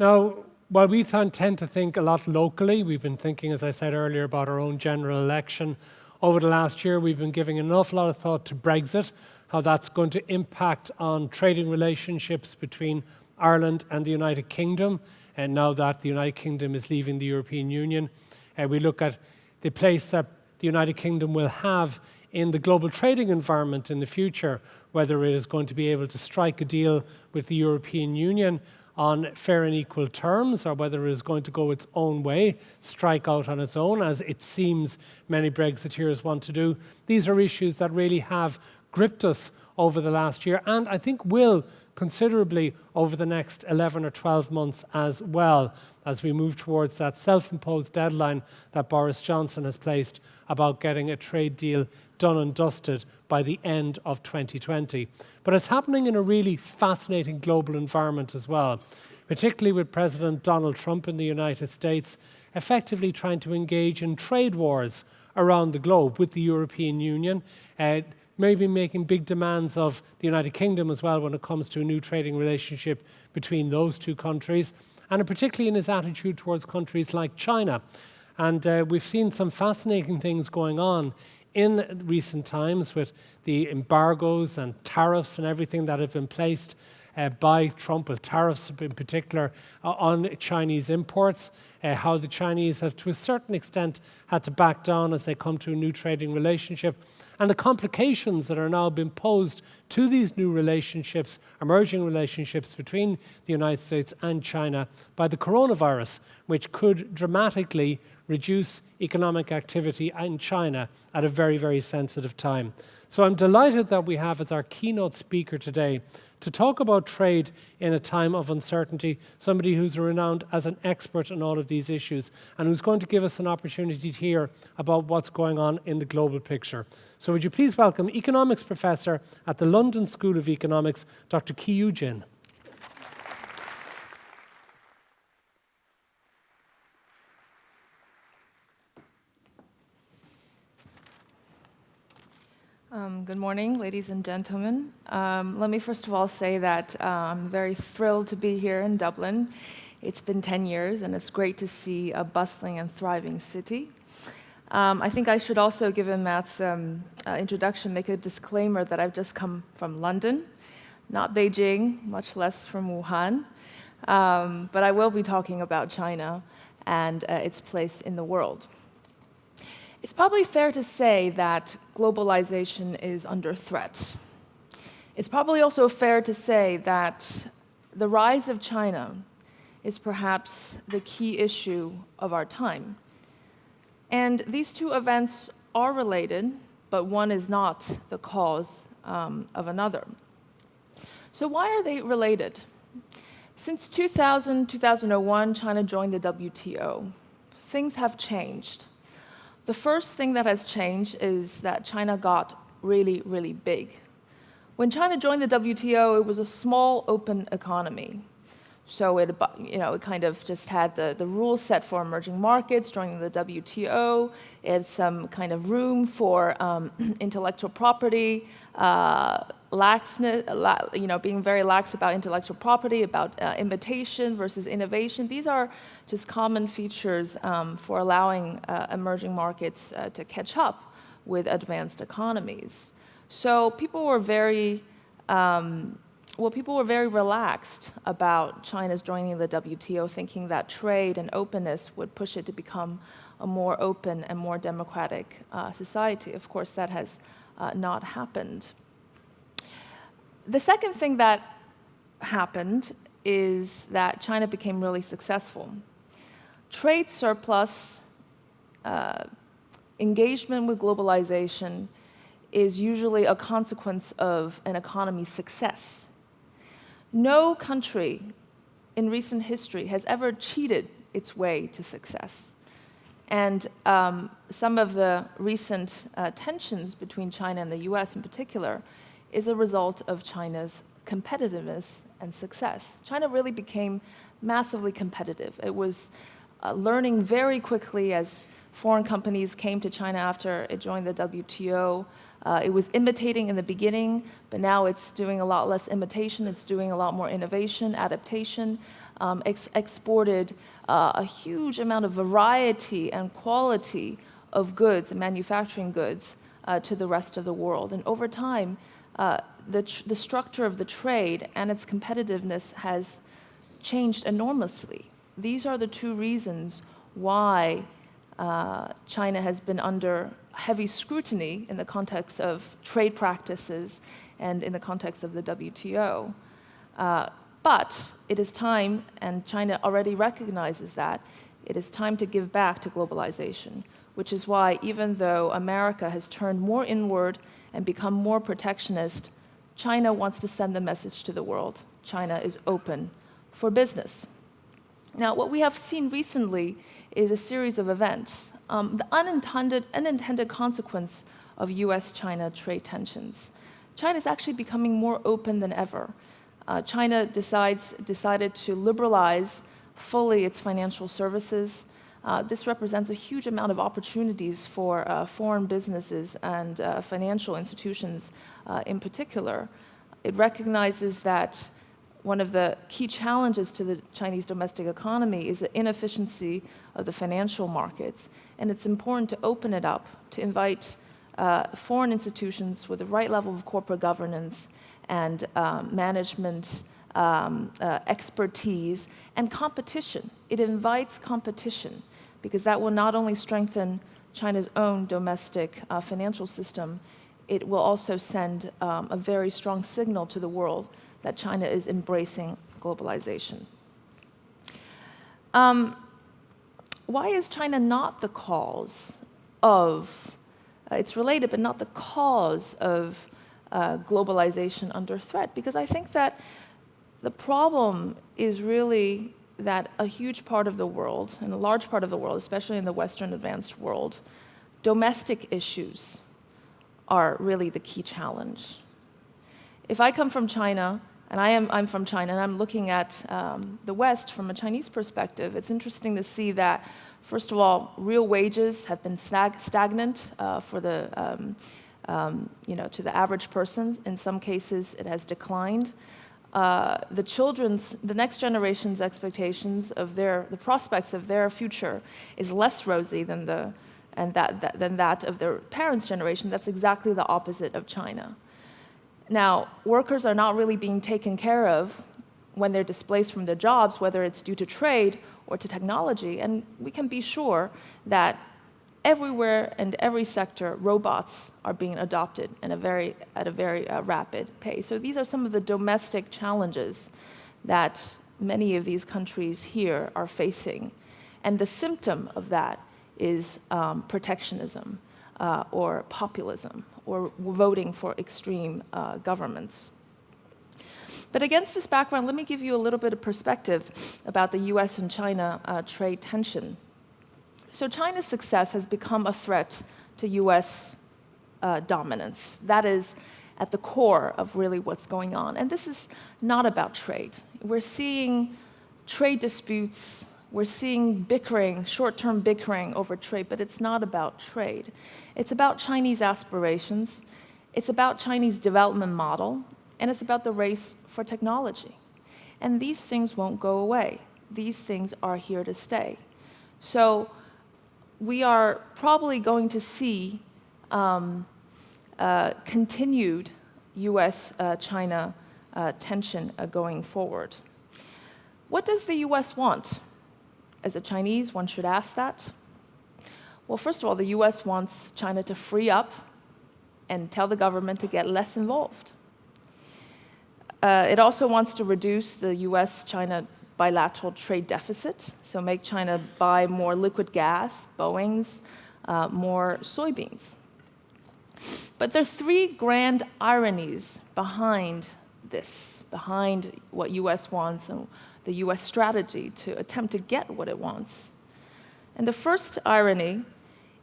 Now, while we tend to think a lot locally, we've been thinking, as I said earlier, about our own general election. Over the last year, we've been giving an awful lot of thought to Brexit, how that's going to impact on trading relationships between Ireland and the United Kingdom, and now that the United Kingdom is leaving the European Union. We look at the place that the United Kingdom will have in the global trading environment in the future, whether it is going to be able to strike a deal with the European Union on fair and equal terms, or whether it is going to go its own way, strike out on its own, as it seems many Brexiteers want to do. These are issues that really have gripped us over the last year, and I think will considerably over the next 11 or 12 months as well, as we move towards that self-imposed deadline that Boris Johnson has placed about getting a trade deal done and dusted by the end of 2020. But it's happening in a really fascinating global environment as well, particularly with President Donald Trump in the United States effectively trying to engage in trade wars around the globe with the European Union, maybe making big demands of the United Kingdom as well when it comes to a new trading relationship between those two countries, and particularly in his attitude towards countries like China. And we've seen some fascinating things going on in recent times with the embargoes and tariffs and everything that have been placed by Trump, with tariffs in particular on Chinese imports, how the Chinese have to a certain extent had to back down as they come to a new trading relationship, and the complications that are now being posed to these new relationships, emerging relationships between the United States and China by the coronavirus, which could dramatically reduce economic activity in China at a very, very sensitive time. So I'm delighted that we have as our keynote speaker today to talk about trade in a time of uncertainty, somebody who's renowned as an expert in all of these issues and who's going to give us an opportunity to hear about what's going on in the global picture. So would you please welcome economics professor at the London School of Economics, Dr. Keyu Jin. Good morning, ladies and gentlemen. Let me first of all say that I'm very thrilled to be here in Dublin. It's been 10 years, and it's great to see a bustling and thriving city. I think I should also, given Matt's introduction, make a disclaimer that I've just come from London, not Beijing, much less from Wuhan. But I will be talking about China and its place in the world. It's probably fair to say that globalization is under threat. It's probably also fair to say that the rise of China is perhaps the key issue of our time. And these two events are related, but one is not the cause of another. So why are they related? Since 2001, China joined the WTO. Things have changed. The first thing that has changed is that China got really, really big. When China joined the WTO, it was a small, open economy. So it kind of just had the rules set for emerging markets joining the WTO. It had some kind of room for intellectual property, laxness, being very lax about intellectual property, about imitation versus innovation. These are just common features for allowing emerging markets to catch up with advanced economies. So people were very relaxed about China's joining the WTO, thinking that trade and openness would push it to become a more open and more democratic society. Of course, that has not happened. The second thing that happened is that China became really successful. Trade surplus, engagement with globalization is usually a consequence of an economy's success. No country in recent history has ever cheated its way to success. And some of the recent tensions between China and the US in particular is a result of China's competitiveness and success. China really became massively competitive. It was learning very quickly as foreign companies came to China after it joined the WTO. It was imitating in the beginning, but now it's doing a lot less imitation. It's doing a lot more innovation, adaptation. exported a huge amount of variety and quality of goods and manufacturing goods to the rest of the world. And over time, the structure of the trade and its competitiveness has changed enormously. These are the two reasons why China has been under heavy scrutiny in the context of trade practices and in the context of the WTO. But it is time, and China already recognizes that, it is time to give back to globalization, which is why even though America has turned more inward and become more protectionist, China wants to send the message to the world. China is open for business. Now, what we have seen recently is a series of events. The unintended consequence of US-China trade tensions. China is actually becoming more open than ever. China decided to liberalize fully its financial services. This represents a huge amount of opportunities for foreign businesses and financial institutions in particular. It recognizes that one of the key challenges to the Chinese domestic economy is the inefficiency of the financial markets. And it's important to open it up, to invite foreign institutions with the right level of corporate governance and management expertise and competition. It invites competition because that will not only strengthen China's own domestic financial system, it will also send a very strong signal to the world that China is embracing globalization. Why is China not the cause of, it's related, but not the cause of globalization under threat? Because I think that the problem is really that a huge part of the world, and a large part of the world, especially in the Western advanced world, domestic issues are really the key challenge. If I come from China, and I'm from China, and I'm looking at the West from a Chinese perspective, it's interesting to see that, first of all, real wages have been stagnant for the, to the average person. In some cases, it has declined. The next generation's expectations of the prospects of their future is less rosy than that of their parents' generation. That's exactly the opposite of China. Now, workers are not really being taken care of when they're displaced from their jobs, whether it's due to trade or to technology, and we can be sure that everywhere and every sector, robots are being adopted at a very rapid pace. So these are some of the domestic challenges that many of these countries here are facing. And the symptom of that is protectionism or populism or voting for extreme governments. But against this background, let me give you a little bit of perspective about the US and China trade tension. So China's success has become a threat to US dominance. That is at the core of really what's going on. And this is not about trade. We're seeing trade disputes, we're seeing bickering, short-term bickering over trade, but it's not about trade. It's about Chinese aspirations, it's about Chinese development model, and it's about the race for technology. And these things won't go away. These things are here to stay. So we are probably going to see continued US-China tension going forward. What does the US want? As a Chinese, one should ask that. Well, first of all, the US wants China to free up and tell the government to get less involved. It also wants to reduce the US-China bilateral trade deficit, so make China buy more liquid gas, Boeings, more soybeans. But there are three grand ironies behind this, behind what US wants and the US strategy to attempt to get what it wants. And the first irony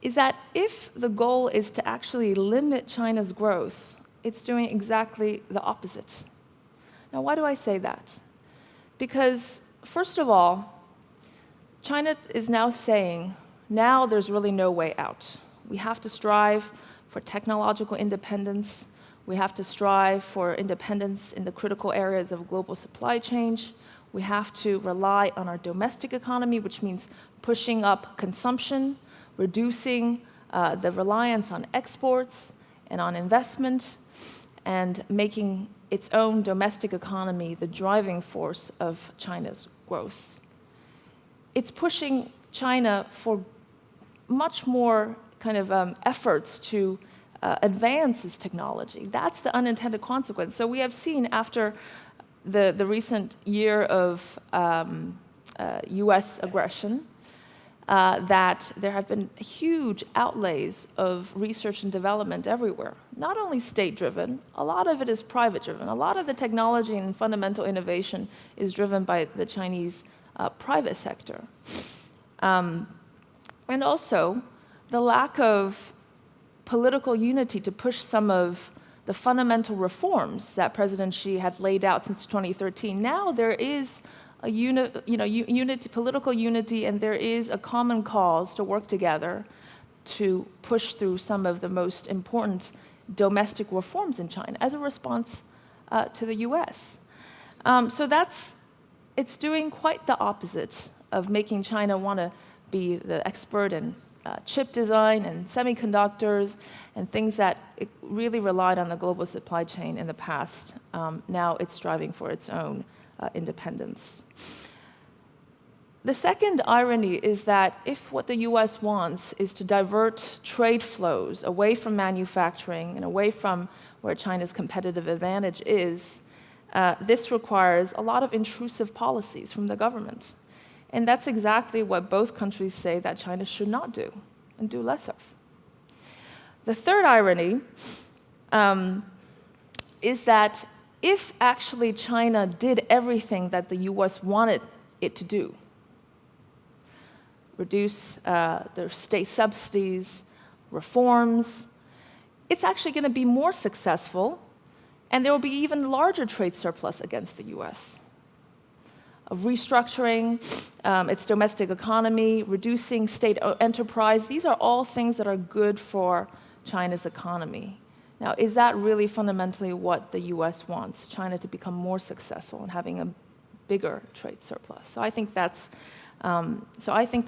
is that if the goal is to actually limit China's growth, it's doing exactly the opposite. Now, why do I say that? Because, first of all, China is now saying, now there's really no way out. We have to strive for technological independence. We have to strive for independence in the critical areas of global supply chain. We have to rely on our domestic economy, which means pushing up consumption, reducing the reliance on exports and on investment, and making its own domestic economy the driving force of China's growth. It's pushing China for much more kind of efforts to advance its technology. That's the unintended consequence. So we have seen after the recent year of US aggression that there have been huge outlays of research and development everywhere. Not only state-driven, a lot of it is private-driven. A lot of the technology and fundamental innovation is driven by the Chinese private sector. And also, the lack of political unity to push some of the fundamental reforms that President Xi had laid out since 2013. Now there is a political unity, and there is a common cause to work together to push through some of the most important domestic reforms in China as a response to the US. So it's doing quite the opposite of making China want to be the expert in chip design and semiconductors and things that it really relied on the global supply chain in the past. Now it's striving for its own independence. The second irony is that if what the US wants is to divert trade flows away from manufacturing and away from where China's competitive advantage is, this requires a lot of intrusive policies from the government. And that's exactly what both countries say that China should not do and do less of. The third irony is that if actually China did everything that the US wanted it to do, reduce their state subsidies, reforms, it's actually going to be more successful, and there will be even larger trade surplus against the US. Of restructuring its domestic economy, reducing state enterprise, these are all things that are good for China's economy. Now, is that really fundamentally what the US wants, China to become more successful and having a bigger trade surplus? So I think the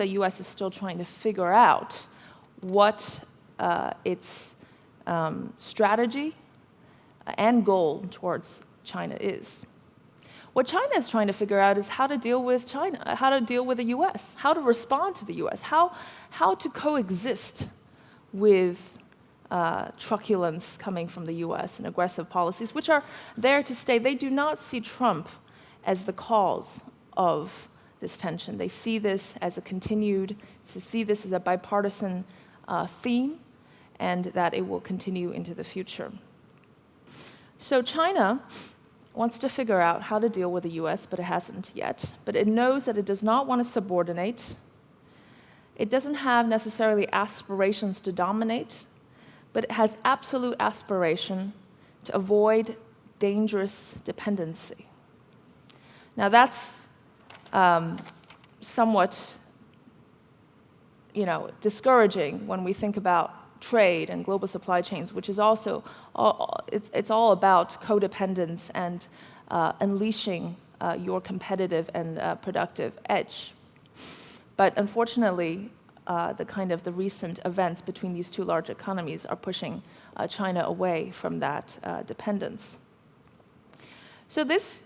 US is still trying to figure out what its strategy and goal towards China is. What China is trying to figure out is how to deal with China, how to deal with the US, how to respond to the US, how to coexist with truculence coming from the US and aggressive policies, which are there to stay. They do not see Trump as the cause of this tension. They see this as a bipartisan theme, and that it will continue into the future. So China wants to figure out how to deal with the US, but it hasn't yet. But it knows that it does not want to subordinate. It doesn't have necessarily aspirations to dominate, but it has absolute aspiration to avoid dangerous dependency. Now that's somewhat discouraging when we think about trade and global supply chains, which is also, it's all about codependence and unleashing your competitive and productive edge. But unfortunately, the recent events between these two large economies are pushing China away from that dependence. So this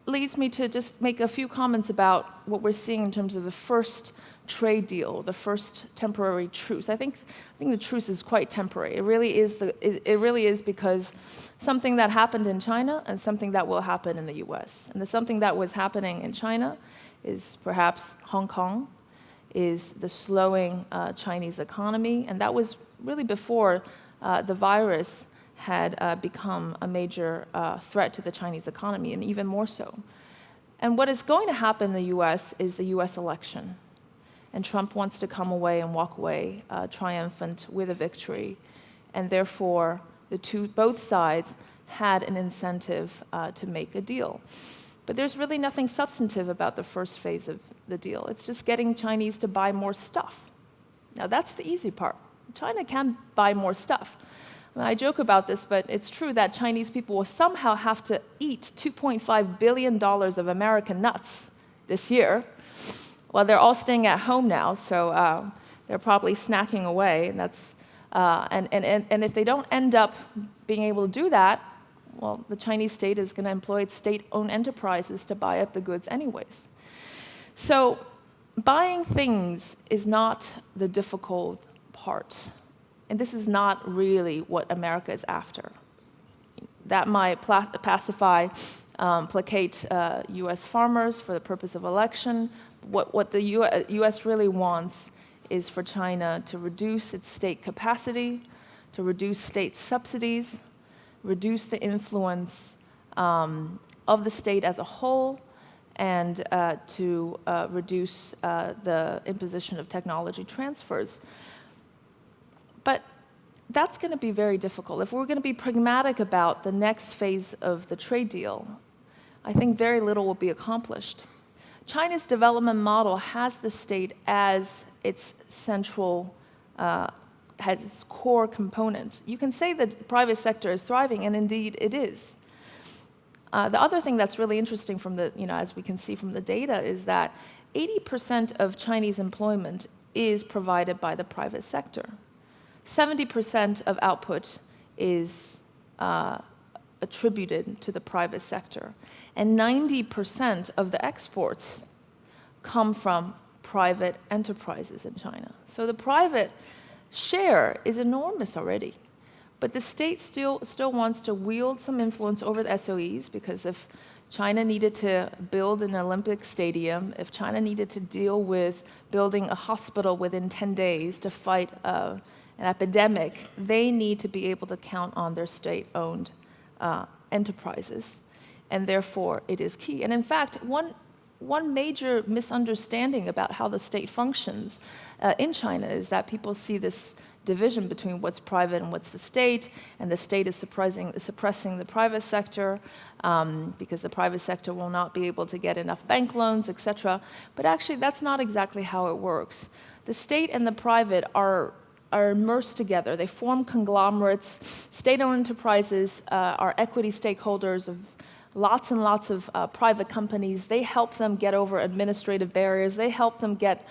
leads me to just make a few comments about what we're seeing in terms of the first trade deal, the first temporary truce. I think the truce is quite temporary. It really is because something that happened in China and something that will happen in the US. And the something that was happening in China is perhaps Hong Kong, is the slowing Chinese economy, and that was really before the virus had become a major threat to the Chinese economy, and even more so. And what is going to happen in the US is the US election. And Trump wants to come away and walk away triumphant with a victory. And therefore, both sides had an incentive to make a deal. But there's really nothing substantive about the first phase of the deal. It's just getting Chinese to buy more stuff. Now, that's the easy part. China can buy more stuff. I joke about this, but it's true that Chinese people will somehow have to eat $2.5 billion of American nuts this year. Well, they're all staying at home now, so they're probably snacking away, and that's and if they don't end up being able to do that, well, the Chinese state is going to employ its state-owned enterprises to buy up the goods anyways. So buying things is not the difficult part, and this is not really what America is after. That might placate U.S. farmers for the purpose of election. What the U.S. really wants is for China to reduce its state capacity, to reduce state subsidies, reduce the influence of the state as a whole, and to reduce the imposition of technology transfers. But that's going to be very difficult. If we're going to be pragmatic about the next phase of the trade deal, I think very little will be accomplished. China's development model has the state as its central, has its core component. You can say that the private sector is thriving, and indeed it is. The other thing that's really interesting from the, as we can see from the data, is that 80% of Chinese employment is provided by the private sector. 70% of output is attributed to the private sector. And 90% of the exports come from private enterprises in China. So the private share is enormous already. But the state still wants to wield some influence over the SOEs, because if China needed to build an Olympic stadium, if China needed to deal with building a hospital within 10 days to fight an epidemic, they need to be able to count on their state-owned enterprises. And therefore, it is key. And in fact, one major misunderstanding about how the state functions in China is that people see this division between what's private and what's the state, and the state is suppressing the private sector because the private sector will not be able to get enough bank loans, etc. But actually, that's not exactly how it works. The state and the private are immersed together. They form conglomerates. State-owned enterprises are equity stakeholders of lots and lots of private companies. They help them get over administrative barriers. They help them get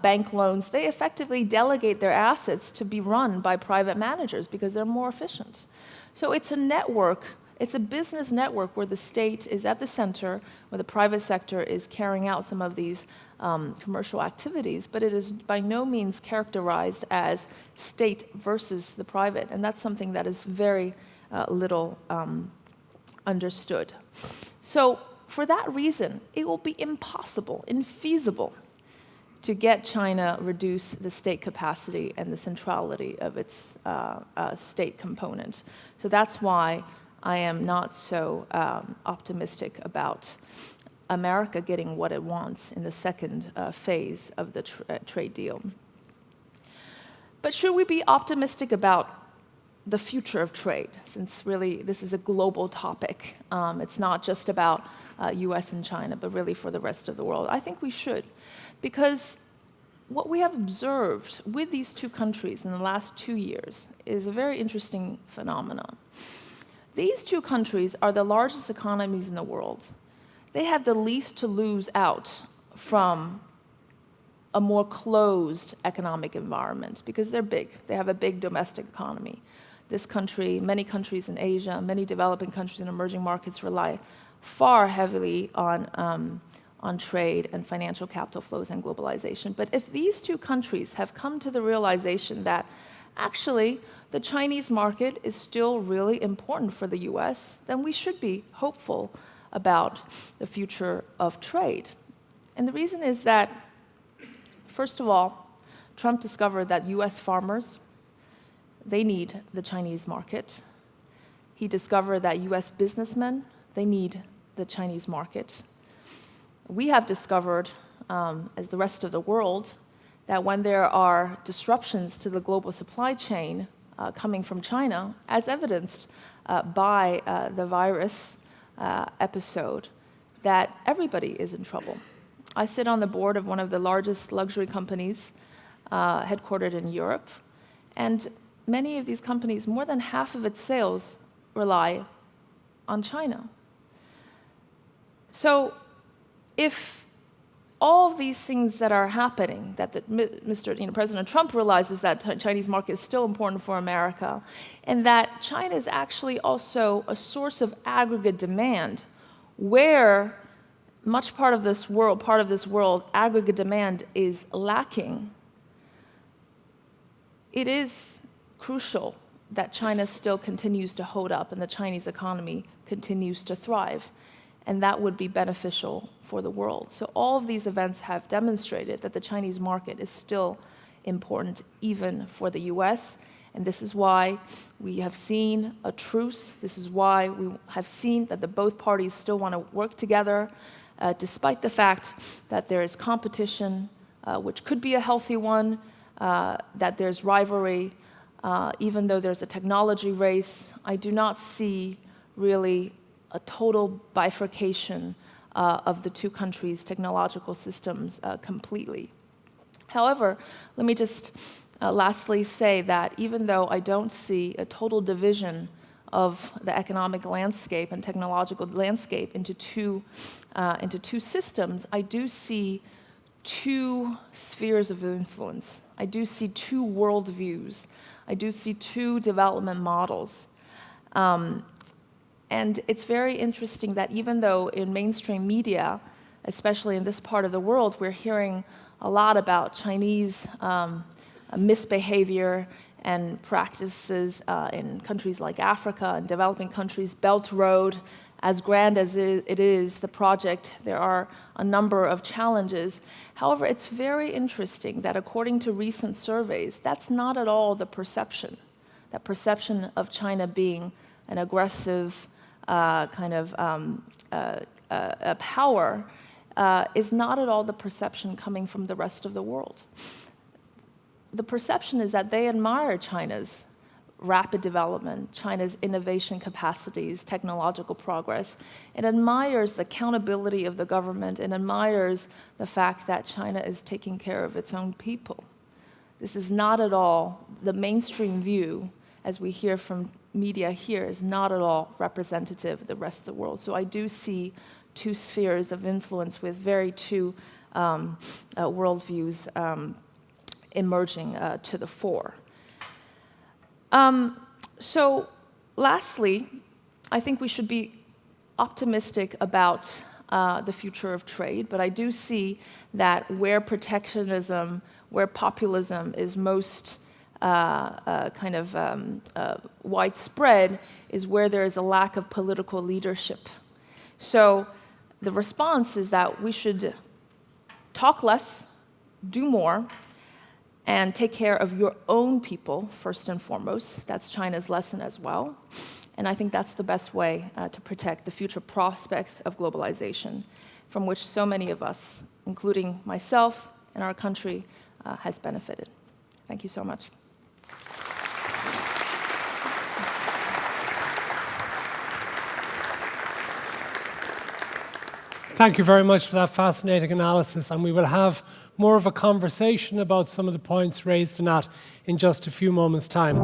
bank loans. They effectively delegate their assets to be run by private managers because they're more efficient. So it's a network. It's a business network where the state is at the center, where the private sector is carrying out some of these commercial activities, but it is by no means characterized as state versus the private, and that's something that is very little understood. So for that reason, it will be impossible, infeasible, to get China reduce the state capacity and the centrality of its state component. So that's why I am not so optimistic about America getting what it wants in the second phase of the trade deal. But should we be optimistic about the future of trade, since really this is a global topic? It's not just about US and China, but really for the rest of the world. I think we should, because what we have observed with these two countries in the last 2 years is a very interesting phenomenon. These two countries are the largest economies in the world. They have the least to lose out from a more closed economic environment because they're big. They have a big domestic economy. This country, many countries in Asia, many developing countries in emerging markets rely far heavily on trade and financial capital flows and globalization. But if these two countries have come to the realization that actually the Chinese market is still really important for the US, then we should be hopeful about the future of trade. And the reason is that, first of all, Trump discovered that US farmers, they need the Chinese market. He discovered that US businessmen, they need the Chinese market. We have discovered, as the rest of the world, that when there are disruptions to the global supply chain coming from China, as evidenced by the virus episode, that everybody is in trouble. I sit on the board of one of the largest luxury companies headquartered in Europe, and many of these companies, more than half of its sales rely on China. So if all of these things that are happening, that President Trump realizes that the Chinese market is still important for America, and that China is actually also a source of aggregate demand, where much part of this world, aggregate demand is lacking, it is crucial that China still continues to hold up and the Chinese economy continues to thrive. And that would be beneficial for the world. So all of these events have demonstrated that the Chinese market is still important even for the US. And this is why we have seen a truce. This is why we have seen that both parties still want to work together, despite the fact that there is competition, which could be a healthy one, that there's rivalry, even though there's a technology race. I do not see really a total bifurcation of the two countries' technological systems completely. However, let me just lastly say that even though I don't see a total division of the economic landscape and technological landscape into two systems, I do see two spheres of influence. I do see two worldviews. I do see two development models. And it's very interesting that even though in mainstream media, especially in this part of the world, we're hearing a lot about Chinese misbehavior and practices in countries like Africa and developing countries, Belt Road, as grand as it is, the project, there are a number of challenges. However, it's very interesting that according to recent surveys, that's not at all the perception. That perception of China being an aggressive power is not at all the perception coming from the rest of the world. The perception is that they admire China's rapid development, China's innovation capacities, technological progress. It admires the accountability of the government and admires the fact that China is taking care of its own people. This is not at all the mainstream view, as we hear from media here, is not at all representative of the rest of the world. So I do see two spheres of influence with very two worldviews emerging to the fore. So lastly, I think we should be optimistic about the future of trade, but I do see that where protectionism, where populism is most widespread is where there is a lack of political leadership. So the response is that we should talk less, do more, and take care of your own people first and foremost. That's China's lesson as well. And I think that's the best way to protect the future prospects of globalization, from which so many of us, including myself and our country, has benefited. Thank you so much. Thank you very much for that fascinating analysis, and we will have more of a conversation about some of the points raised in that in just a few moments' time.